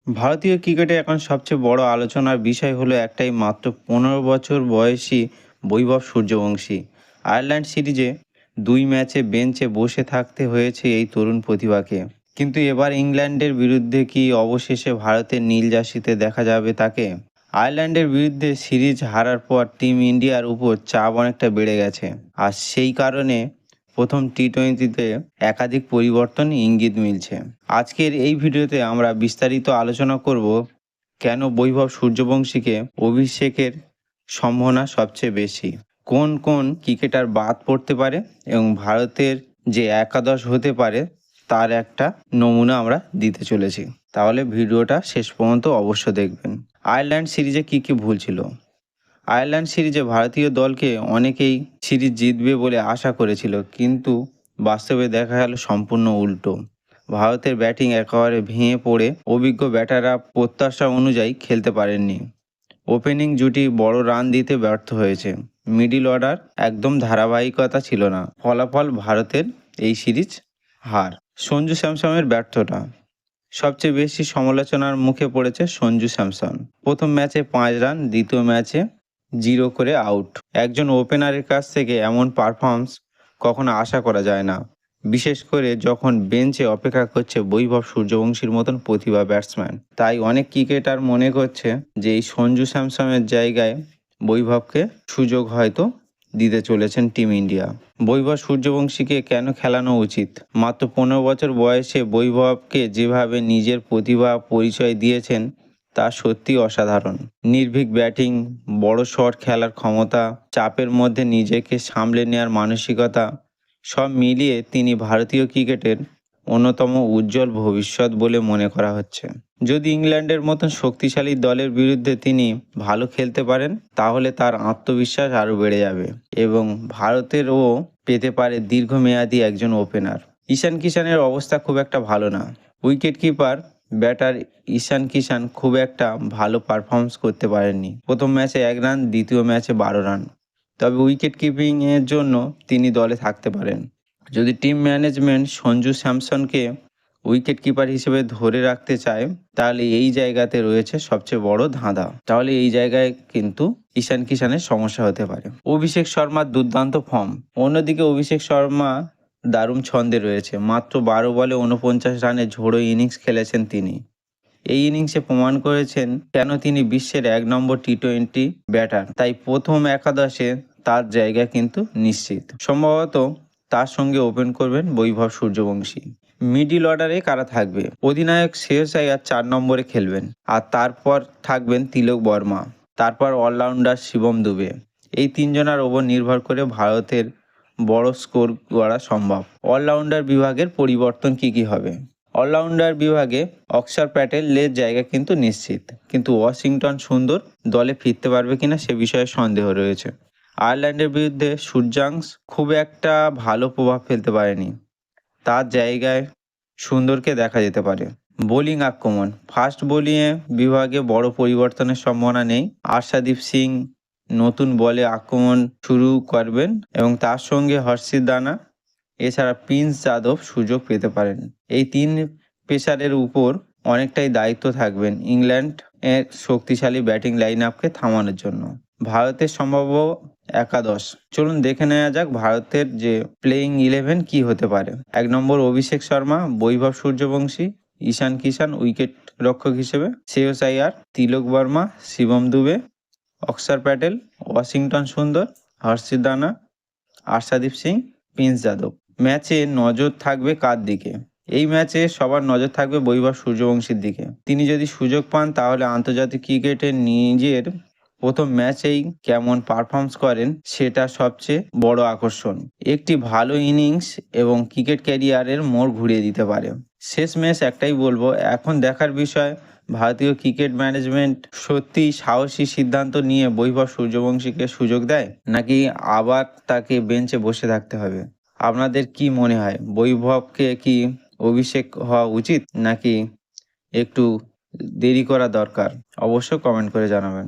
ভারতীয় ক্রিকেটে এখন সবচেয়ে বড় আলোচনার বিষয় হলো একটাই মাত্র ১৫ বছর বয়সী বৈভব সূর্যবংশী। আয়ারল্যান্ড সিরিজে ২ ম্যাচে বেঞ্চে বসে থাকতে হয়েছে এই তরুণ প্রতিভাকে। কিন্তু এবার ইংল্যান্ডের বিরুদ্ধে কি অবশেষে ভারতের নীল জার্সিতে দেখা যাবে তাকে? আয়ারল্যান্ডের বিরুদ্ধে সিরিজ হারার পর টিম ইন্ডিয়ার উপর চাপ অনেকটা বেড়ে গেছে। আর সেই কারণে প্রথম টি-টোয়েন্টিতে একাধিক পরিবর্তন ইঙ্গিত মিলছে। আজকের এই ভিডিওতে আমরা বিস্তারিত আলোচনা করব কেন বৈভব সূর্যবংশীকে অভিষেকের সম্ভাবনা সবচেয়ে বেশি, কোন কোন ক্রিকেটার বাদ পড়তে পারে এবং ভারতের যে একাদশ হতে পারে তার একটা নমুনা আমরা দিতে চলেছি। তাহলে ভিডিওটা শেষ পর্যন্ত অবশ্য দেখবেন। আয়ারল্যান্ড সিরিজে কী কী ভুল ছিল? আয়ারল্যান্ড সিরিজে ভারতীয় দলকে অনেকেই সিরিজ জিতবে বলে আশা করেছিল, কিন্তু বাস্তবে দেখা গেল সম্পূর্ণ উল্টো। ভারতের ব্যাটিং একেবারে ভেঙে পড়ে অভিজ্ঞ ব্যাটাররা প্রত্যাশা অনুযায়ী খেলতে পারেননি। ওপেনিং জুটি বড় রান দিতে ব্যর্থ হয়েছে। মিডল অর্ডার একদম ধারাবাহিকতা ছিল না। ফলাফল ভারতের এই সিরিজ হার। সঞ্জু স্যামসনের ব্যর্থতা সবচেয়ে বেশি সমালোচনার মুখে পড়েছে সঞ্জু স্যামসন। প্রথম ম্যাচে 5 রান, দ্বিতীয় ম্যাচে 0 করে আউট। একজন ওপেনারের কাছ থেকে এমন পারফরম্যান্স কখনো আশা করা যায় না, বিশেষ করে যখন বেঞ্চে অপেক্ষা করছে বৈভব সূর্যবংশীর মতন প্রতিভা ব্যাটসম্যান। তাই অনেক ক্রিকেটার মনে করছে যে এই সঞ্জু স্যামসনের জায়গায় বৈভবকে সুযোগ হয়তো দিতে চলেছেন টিম ইন্ডিয়া। বৈভব সূর্যবংশীকে কেন খেলানো উচিত? মাত্র 15 বছর বয়সে বৈভবকে যেভাবে নিজের প্রতিভা পরিচয় দিয়েছেন তা সত্যি অসাধারণ। নির্ভীক ব্যাটিং, বড় শট খেলার ক্ষমতা, চাপের মধ্যে নিজেকে সামলে নেওয়ার মানসিকতা, সব মিলিয়ে তিনি ভারতীয় ক্রিকেটের অন্যতম উজ্জ্বল ভবিষ্যৎ বলে মনে করা হচ্ছে। যদি ইংল্যান্ডের মতন শক্তিশালী দলের বিরুদ্ধে তিনি ভালো খেলতে পারেন তাহলে তার আত্মবিশ্বাস আরও বেড়ে যাবে এবং ভারতেরও পেতে পারে দীর্ঘমেয়াদী একজন ওপেনার। ঈশান কিষানের অবস্থা খুব একটা ভালো না। উইকেট কিপার ব্যাটার ঈশান কিষান খুব একটা ভালো পারফরমেন্স করতে পারেননি। প্রথম ম্যাচে 1 রান, দ্বিতীয় ম্যাচে 12 রান। তবে উইকেট কিপিংয়ের জন্য তিনি দলে থাকতে পারেন। যদি টিম ম্যানেজমেন্ট সঞ্জু স্যামসনকে উইকেট কিপার হিসেবে ধরে রাখতে চায় তাহলে এই জায়গাতে রয়েছে সবচেয়ে বড় ধাঁধা। তাহলে এই জায়গায় কিন্তু ঈশান কিষানের সমস্যা হতে পারে। অভিষেক শর্মার দুর্দান্ত ফর্ম। অন্যদিকে অভিষেক শর্মা দারুণ ছন্দে রয়েছে। মাত্র 12 বলে 49 রানের ঝোড়ো ইনিংস খেলেছেন তিনি। এই ইনিংসে প্রমাণ করেছেন কেন তিনি বিশ্বের 1 নম্বর টি-20 ব্যাটার। তাই প্রথম একাদশে তার জায়গা কিন্তু নিশ্চিত। সম্ভবত তার সঙ্গে ওপেন করবেন বৈভব সূর্যবংশী। মিডল অর্ডারে কারা থাকবে? অধিনায়ক শ্রেয়স আইয়ার 4 নম্বরে খেলবেন, আর তারপর থাকবেন তিলক বর্মা, তারপর অলরাউন্ডার শিবম দুবে। এই 3 জনের ওপর নির্ভর করে ভারতের বড় স্কোর করা সম্ভব। অলরাউন্ডার বিভাগের পরিবর্তন কী হবে? অলরাউন্ডার বিভাগে অক্ষর প্যাটেলের জায়গা কিন্তু নিশ্চিত, কিন্তু ওয়াশিংটন সুন্দর দলে ফিরতে পারবে কিনা সে বিষয়ে সন্দেহ রয়েছে। আয়ারল্যান্ডের বিরুদ্ধে সূর্যাংশ খুব একটা ভালো প্রভাব ফেলতে পারেনি, তার জায়গায় সুন্দরকে দেখা যেতে পারে। বোলিং আক্রমণ, ফাস্ট বোলিংয়ে বিভাগে বড় পরিবর্তনের সম্ভাবনা নেই। আর্শদীপ সিং নতুন বলে আক্রমণ শুরু করবেন এবং তার সঙ্গে হর্ষিত রানা এছাড়া প্রিন্স যাদব সুযোগ পেতে পারেন। এই 3 পেসারের উপর অনেকটাই দায়িত্ব থাকবেন ইংল্যান্ড এর শক্তিশালী ব্যাটিং লাইন আপকে থামানোর জন্য। ভারতের সম্ভাব্য একাদশ, চলুন দেখে নেওয়া যাক ভারতের যে প্লেইং 11 কি হতে পারে। 1 নম্বর অভিষেক শর্মা, বৈভব সূর্যবংশী, ঈশান কিষান উইকেট রক্ষক হিসেবে, শ্রেয়স আইয়ার, তিলক বর্মা, শিবম দুবে, অক্ষর প্যাটেল, ওয়াশিংটন সুন্দর, হর্ষিত রানা, আর্শদীপ সিং, প্রিন্স যাদব। ম্যাচে নজর থাকবে কার দিকে? এই ম্যাচে সবার নজর থাকবে বৈভব সূর্যবংশীর দিকে। তিনি যদি সুযোগ পান তাহলে আন্তর্জাতিক ক্রিকেটে নিজের প্রথম ম্যাচেই কেমন পারফর্মস করেন সেটা সবচেয়ে বড় আকর্ষণ। একটি ভালো ইনিংস এবং ক্রিকেট ক্যারিয়ারের মোড় ঘুরিয়ে দিতে পারে। শেষ ম্যাচ একটাই বলবো, এখন দেখার বিষয় ভারতীয় ক্রিকেট ম্যানেজমেন্ট সত্যি সাহসী সিদ্ধান্ত নিয়ে বৈভব সূর্যবংশীকে সুযোগ দেয় নাকি আবার তাকে বেঞ্চে বসে থাকতে হবে। আপনাদের কি মনে হয়, বৈভবকে কি অভিষেক হওয়া উচিত নাকি একটু দেরি করা দরকার? অবশ্যই কমেন্ট করে জানাবেন।